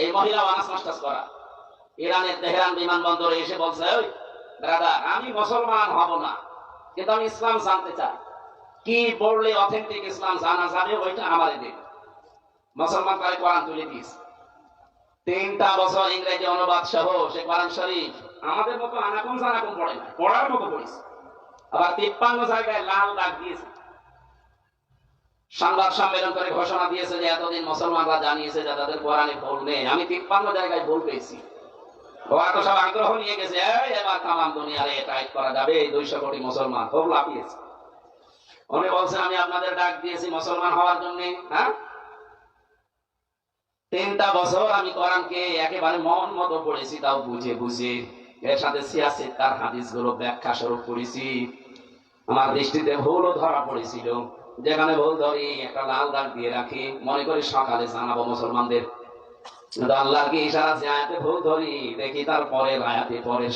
এই মহিলা honours masters করা ইরানের তেহরান বিমানবন্দরে এসে বলছে, ওই ব্রাদার, আমি মুসলমান হব না, কিন্তু আমি ইসলাম জানতে চাই, কি পড়লে অথেন্টিক ইসলাম জানা যাবে ওইটা আমারে দিন। মুসলমান করে কোরআন তুলে দিয়েছে। 3টা বছর ইংরেজি অনুবাদ সহ সে কোরআন শরীফ আমাদের মতো আনাকুম জানাকুম পড়ে না, পড়ার মতো পড়েছে। আবার 53 জায়গায় লাল দাগ দিয়েছে। সংবাদ সম্মেলন করে ঘোষণা দিয়েছে যে এতদিন মুসলমানরা জানিয়েছে যে তাদের কোরআনে ভুল নেই, আমি 53 জায়গায় ভুল পেয়েছি। ওরা তো সব আগ্রহ নিয়ে গেছে, এবার তামাম দুনিয়ারে টাইট করা যাবে, 200 কোটি মুসলমান খুব লাফিয়েছে। উনি বলছেন, আমি আপনাদের ডাক দিয়েছি মুসলমান হওয়ার জন্য। হ্যাঁ, 3টা বছর আমি কোরআনকে একেবারে মন মতো পড়েছি, তাও বুঝে বুঝে, এর সাথে সিয়াসিতার হাদিসগুলো ব্যাখ্যা স্বরূপ পড়েছি। আমার দৃষ্টিতে ভুলও ধরা পড়েছিল, যেখানে ভুল ধরি একটা লাল দাগ দিয়ে রাখি, মনে করি সকালে জানাবো মুসলমানদের। আল্লাহর কি ইশারা, যে আয়াতে ভুল ধরি দেখি তার পরের আয়াতে পরে